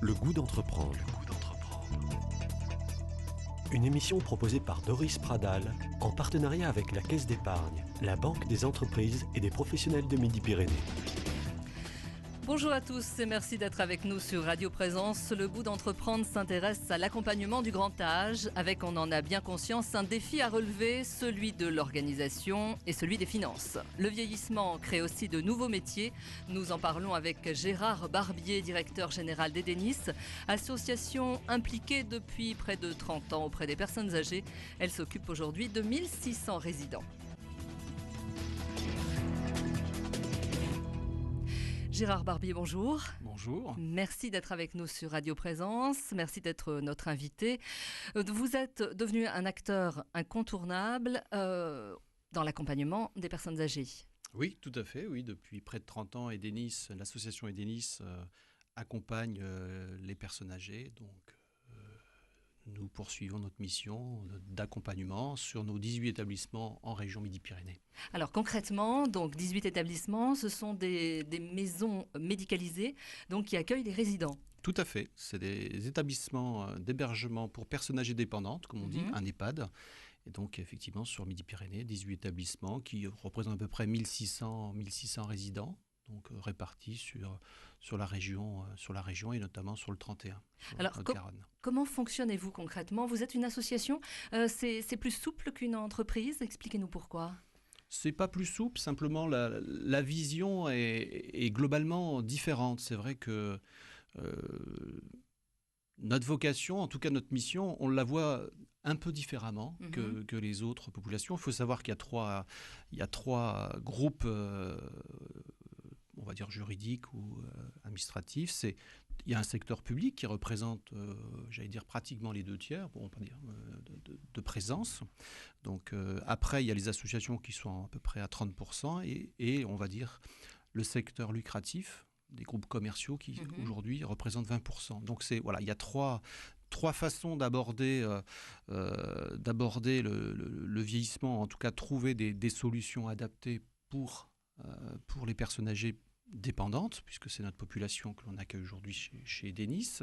Le goût d'entreprendre. Une émission proposée par Doris Pradal en partenariat avec la Caisse d'épargne, la Banque des entreprises et des professionnels de Midi-Pyrénées. Bonjour à tous et merci d'être avec nous sur Radio Présence. Le goût d'entreprendre s'intéresse à l'accompagnement du grand âge avec, on en a bien conscience, un défi à relever, celui de l'organisation et celui des finances. Le vieillissement crée aussi de nouveaux métiers. Nous en parlons avec Gérard Barbier, directeur général d'Edenis, association impliquée depuis près de 30 ans auprès des personnes âgées. Elle s'occupe aujourd'hui de 1600 résidents. Gérard Barbier, bonjour. Bonjour. Merci d'être avec nous sur Radio Présence. Merci d'être notre invité. Vous êtes devenu un acteur incontournable dans l'accompagnement des personnes âgées. Oui, tout à fait. Oui, depuis près de 30 ans, Edenis, l'association Edenis accompagne les personnes âgées. Donc, nous poursuivons notre mission d'accompagnement sur nos 18 établissements en région Midi-Pyrénées. Alors concrètement, donc 18 établissements, ce sont des maisons médicalisées donc, qui accueillent des résidents. Tout à fait. C'est des établissements d'hébergement pour personnes âgées dépendantes, comme on dit, un EHPAD. Et donc, effectivement, sur Midi-Pyrénées, 18 établissements qui représentent à peu près 1600 résidents. Donc répartis sur la région et notamment sur le 31. Alors comment fonctionnez-vous concrètement ? Vous êtes une association, c'est plus souple qu'une entreprise. Expliquez-nous pourquoi. C'est pas plus souple, simplement la vision est globalement différente. C'est vrai que notre vocation, en tout cas notre mission, on la voit un peu différemment que les autres populations. Il faut savoir qu'il y a trois groupes on va dire juridique ou administratif. Il y a un secteur public qui représente, j'allais dire, pratiquement les 2/3, bon, on peut dire, de présence. Donc après, il y a les associations qui sont à peu près à 30% et on va dire le secteur lucratif, des groupes commerciaux qui aujourd'hui représentent 20%. Donc il y a trois façons d'aborder le vieillissement, en tout cas trouver des solutions adaptées pour les personnes âgées dépendantes, puisque c'est notre population que l'on accueille aujourd'hui chez Edenis.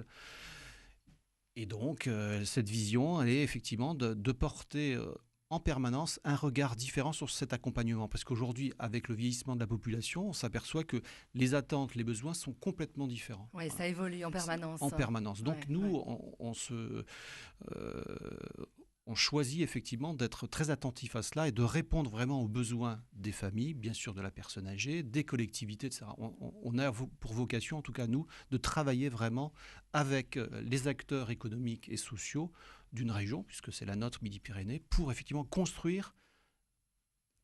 Et donc, cette vision, elle est effectivement de porter en permanence un regard différent sur cet accompagnement. Parce qu'aujourd'hui, avec le vieillissement de la population, on s'aperçoit que les attentes, les besoins sont complètement différents. Oui, ça évolue en permanence. En permanence. Donc, on choisit effectivement d'être très attentif à cela et de répondre vraiment aux besoins des familles, bien sûr de la personne âgée, des collectivités, etc. On a pour vocation, en tout cas nous, de travailler vraiment avec les acteurs économiques et sociaux d'une région, puisque c'est la nôtre, Midi-Pyrénées, pour effectivement construire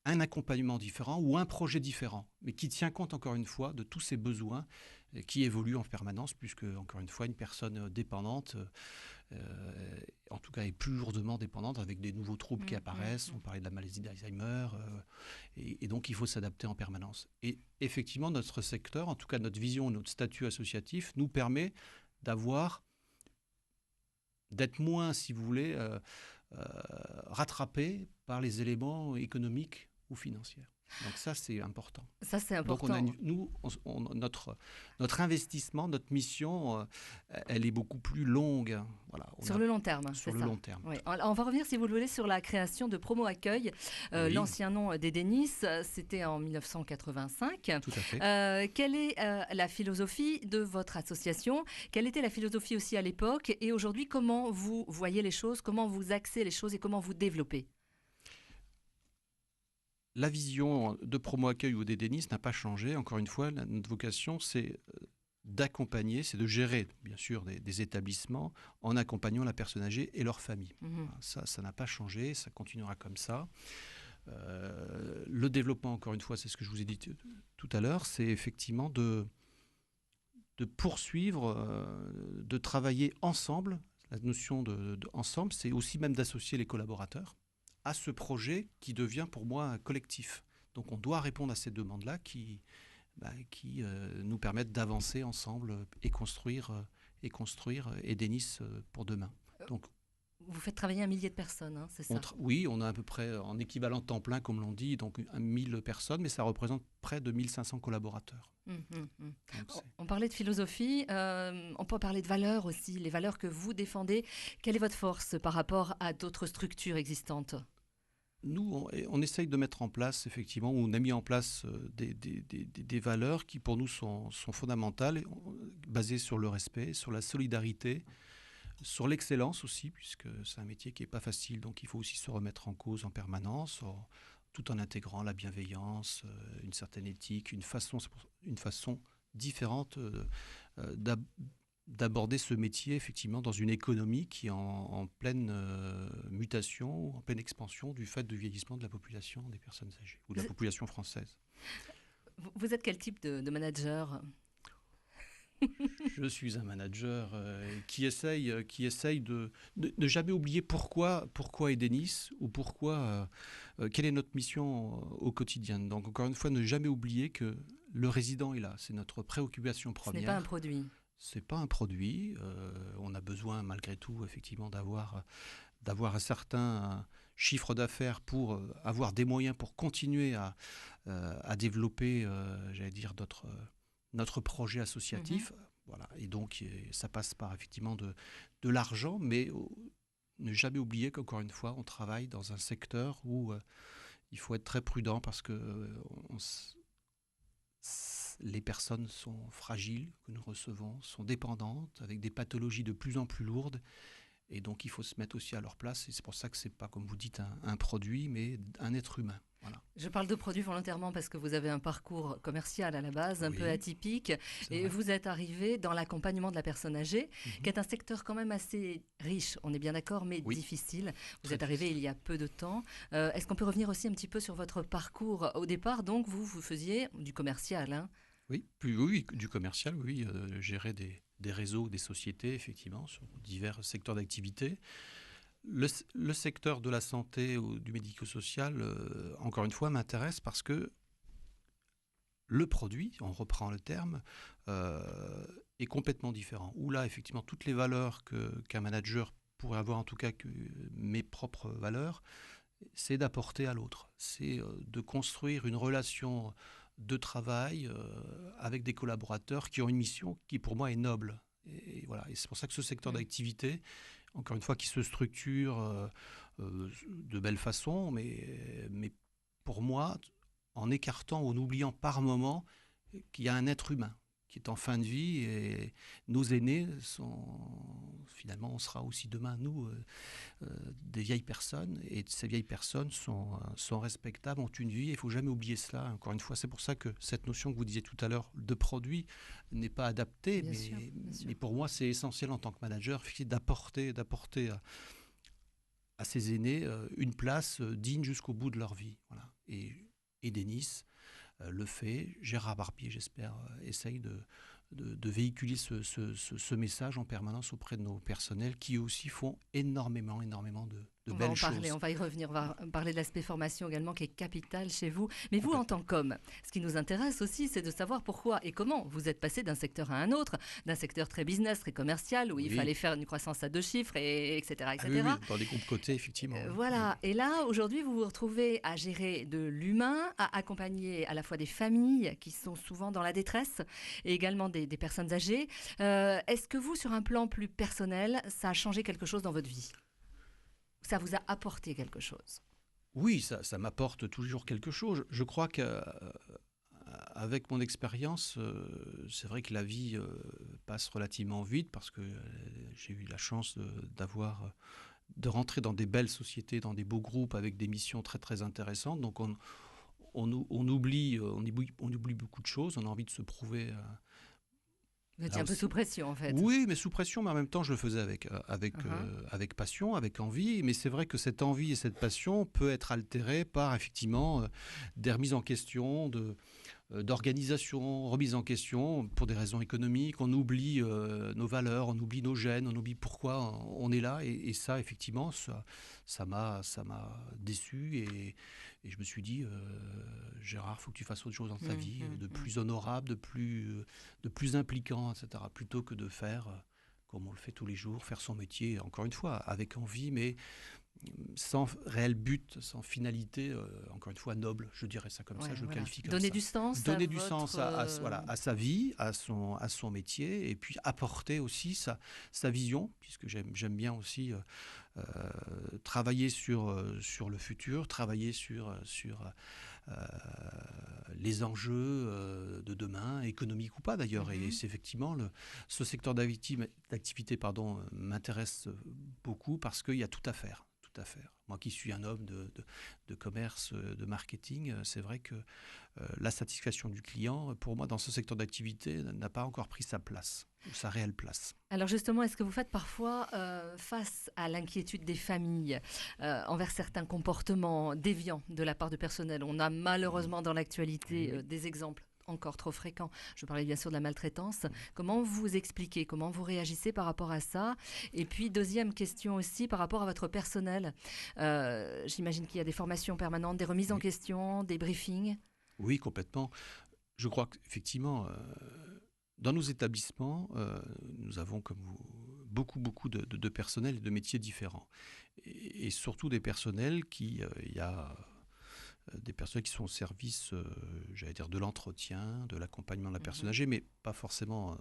un accompagnement différent ou un projet différent, mais qui tient compte, encore une fois, de tous ces besoins qui évoluent en permanence, puisque, encore une fois, une personne dépendante, en tout cas, est plus lourdement dépendante avec des nouveaux troubles qui apparaissent. On parlait de la maladie d'Alzheimer, et donc il faut s'adapter en permanence. Et effectivement, notre secteur, en tout cas notre vision, notre statut associatif, nous permet d'être moins, si vous voulez, rattrapé par les éléments économiques ou financières. Donc ça, c'est important. Ça, c'est important. Donc notre investissement, notre mission, elle est beaucoup plus longue. Voilà, sur le long terme, c'est ça. Sur le long terme. Oui. On va revenir, si vous le voulez, sur la création de Promo Accueil. L'ancien nom d'Edenis, c'était en 1985. Tout à fait. Quelle est la philosophie de votre association ? Quelle était la philosophie aussi à l'époque ? Et aujourd'hui, comment vous voyez les choses ? Comment vous axez les choses et comment vous développez ? La vision de Promo Accueil ou d'Edenis n'a pas changé. Encore une fois, notre vocation, c'est d'accompagner, c'est de gérer, bien sûr, des établissements en accompagnant la personne âgée et leur famille. Ça n'a pas changé, ça continuera comme ça. Le développement, encore une fois, c'est ce que je vous ai dit tout à l'heure, c'est effectivement de poursuivre, de travailler ensemble. La notion de ensemble, c'est aussi même d'associer les collaborateurs à ce projet qui devient pour moi un collectif. Donc on doit répondre à ces demandes-là qui nous permettent d'avancer ensemble et construire Edenis pour demain. Donc Vous faites travailler 1 millier de personnes, hein, c'est ça? Oui, on a à peu près en équivalent temps plein, comme l'on dit, donc 1000 personnes, mais ça représente près de 1500 collaborateurs. On parlait de philosophie, on peut parler de valeurs aussi, les valeurs que vous défendez. Quelle est votre force par rapport à d'autres structures existantes? Nous, on essaye de mettre en place, effectivement, on a mis en place des valeurs qui, pour nous, sont fondamentales, basées sur le respect, sur la solidarité, sur l'excellence aussi, puisque c'est un métier qui n'est pas facile, donc il faut aussi se remettre en cause en permanence, tout en intégrant la bienveillance, une certaine éthique, une façon différente d'aborder ce métier, effectivement, dans une économie qui est en pleine mutation, en pleine expansion du fait du vieillissement de la population des personnes âgées, ou de la population française. Vous êtes quel type de manager? Je suis un manager qui essaye de ne jamais oublier pourquoi Edenis, ou quelle est notre mission au quotidien. Donc encore une fois, ne jamais oublier que le résident est là, c'est notre préoccupation première. Ce n'est pas un produit. C'est pas un produit. On a besoin malgré tout effectivement d'avoir un certain chiffre d'affaires pour avoir des moyens pour continuer à développer, j'allais dire, notre projet associatif. Voilà. Et donc ça passe par effectivement de l'argent, mais ne jamais oublier qu'encore une fois, on travaille dans un secteur où il faut être très prudent parce que les personnes sont fragiles, que nous recevons, sont dépendantes, avec des pathologies de plus en plus lourdes. Et donc, il faut se mettre aussi à leur place. Et c'est pour ça que ce n'est pas, comme vous dites, un produit, mais un être humain. Voilà. Je parle de produit volontairement parce que vous avez un parcours commercial à la base, un peu atypique. Et vrai. Vous êtes arrivé dans l'accompagnement de la personne âgée, qui est un secteur quand même assez riche, on est bien d'accord, mais difficile. Vous êtes arrivé il y a peu de temps. Est-ce qu'on peut revenir aussi un petit peu sur votre parcours au départ? Donc, vous faisiez du commercial, hein? Oui, du commercial, gérer des réseaux, des sociétés, effectivement, sur divers secteurs d'activité. Le secteur de la santé ou du médico-social, encore une fois, m'intéresse parce que le produit, on reprend le terme, est complètement différent. Où là, effectivement, toutes les valeurs qu'un manager pourrait avoir, en tout cas que mes propres valeurs, c'est d'apporter à l'autre. C'est de construire une relation de travail avec des collaborateurs qui ont une mission qui, pour moi, est noble. Et voilà. Et c'est pour ça que ce secteur d'activité, encore une fois, qui se structure de belle façon, mais pour moi, en écartant ou en oubliant par moment qu'il y a un être humain qui est en fin de vie, et nos aînés finalement, on sera aussi demain, nous, des vieilles personnes, et ces vieilles personnes sont respectables, ont une vie, il ne faut jamais oublier cela. Encore une fois, c'est pour ça que cette notion que vous disiez tout à l'heure de produit n'est pas adaptée, bien sûr. Mais pour moi, c'est essentiel en tant que manager d'apporter à ces aînés une place digne jusqu'au bout de leur vie. Voilà. Et Edenis le fait. Gérard Barbier, j'espère, essaye de véhiculer ce message en permanence auprès de nos personnels qui aussi font énormément de belles choses. On va y revenir, on va parler de l'aspect formation également qui est capital chez vous. Mais vous, en tant qu'homme, ce qui nous intéresse aussi, c'est de savoir pourquoi et comment vous êtes passé d'un secteur à un autre, d'un secteur très business, très commercial, où il fallait faire une croissance à 2 chiffres, etc. Oui, dans des groupes cotés, effectivement. Voilà, et là, aujourd'hui, vous vous retrouvez à gérer de l'humain, à accompagner à la fois des familles qui sont souvent dans la détresse, et également des personnes âgées. Est-ce que vous, sur un plan plus personnel, ça a changé quelque chose dans votre vie ? Ça vous a apporté quelque chose? Oui, ça m'apporte toujours quelque chose. Je crois qu'avec mon expérience, c'est vrai que la vie passe relativement vite parce que j'ai eu la chance de rentrer dans des belles sociétés, dans des beaux groupes avec des missions très très intéressantes. Donc on oublie beaucoup de choses. On a envie de se prouver. Vous étiez un peu sous pression, en fait. Oui, mais sous pression, mais en même temps, je le faisais avec passion, avec envie. Mais c'est vrai que cette envie et cette passion peut être altérée par, effectivement, des remises en question, d'organisation, remise en question pour des raisons économiques. On oublie nos valeurs, on oublie nos gènes, on oublie pourquoi on est là. Et ça, effectivement, ça m'a déçu. Et je me suis dit, Gérard, il faut que tu fasses autre chose dans ta vie, de plus honorable, de plus impliquant, etc. Plutôt que de faire comme on le fait tous les jours, faire son métier, encore une fois, avec envie, mais sans réel but, sans finalité, encore une fois, noble, je dirais ça comme ça, je le qualifie comme Donner ça. du sens Donner à du sens à sa vie, à son métier, et puis apporter aussi sa vision, puisque j'aime bien aussi travailler sur le futur, travailler sur les enjeux de demain, économiques ou pas d'ailleurs. Et c'est effectivement ce secteur d'activité m'intéresse beaucoup parce qu'il y a tout à faire. Moi qui suis un homme de commerce, de marketing, c'est vrai que la satisfaction du client, pour moi, dans ce secteur d'activité, n'a pas encore pris sa place, ou sa réelle place. Alors justement, est-ce que vous faites parfois face à l'inquiétude des familles envers certains comportements déviants de la part du personnel? On a malheureusement dans l'actualité des exemples encore trop fréquent. Je parlais bien sûr de la maltraitance. Comment vous expliquez, comment vous réagissez par rapport à ça? Et puis, deuxième question aussi, par rapport à votre personnel. J'imagine qu'il y a des formations permanentes, des remises en question, des briefings. Oui, complètement. Je crois qu'effectivement, dans nos établissements, nous avons comme vous, beaucoup de personnel et de métiers différents. Et surtout des personnels il y a des personnes qui sont au service, j'allais dire, de l'entretien, de l'accompagnement de la personne âgée, mais pas forcément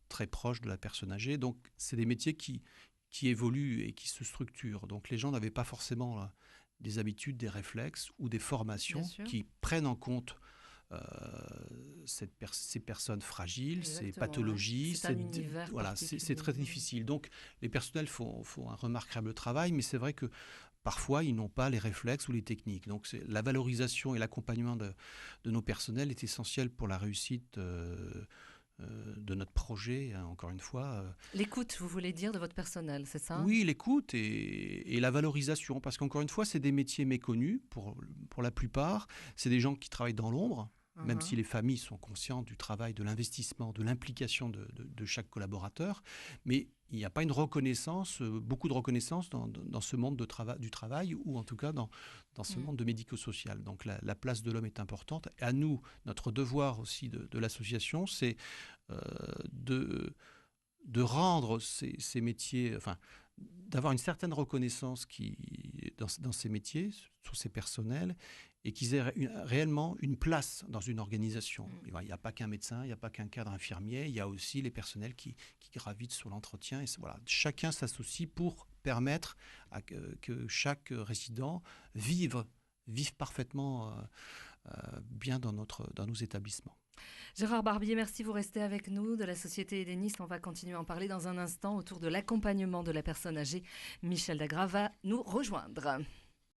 très proche de la personne âgée. Donc, c'est des métiers qui évoluent et qui se structurent. Donc, les gens n'avaient pas forcément des habitudes, des réflexes ou des formations qui prennent en compte ces personnes fragiles, ces pathologies. C'est très difficile. Donc, les personnels font un remarquable travail, mais c'est vrai que parfois, ils n'ont pas les réflexes ou les techniques. Donc, la valorisation et l'accompagnement de nos personnels est essentiel pour la réussite de notre projet, hein, encore une fois. L'écoute, vous voulez dire, de votre personnel, c'est ça? Oui, l'écoute et la valorisation, parce qu'encore une fois, c'est des métiers méconnus pour la plupart. C'est des gens qui travaillent dans l'ombre, même si les familles sont conscientes du travail, de l'investissement, de l'implication de chaque collaborateur. Mais il n'y a pas une reconnaissance, beaucoup de reconnaissance dans ce monde du travail, ou en tout cas dans ce monde de médico-social. Donc la place de l'homme est importante. Et à nous, notre devoir aussi de l'association, c'est de rendre ces métiers, enfin, d'avoir une certaine reconnaissance dans ces métiers, sur ces personnels, et qu'ils aient réellement une place dans une organisation. Il n'y a pas qu'un médecin, il n'y a pas qu'un cadre infirmier, il y a aussi les personnels qui gravitent sur l'entretien. Et voilà, chacun s'associe pour permettre que chaque résident vive parfaitement bien dans nos établissements. Gérard Barbier, merci, vous restez avec nous de la Société Edénis. On va continuer à en parler dans un instant autour de l'accompagnement de la personne âgée. Michel Dagras va nous rejoindre.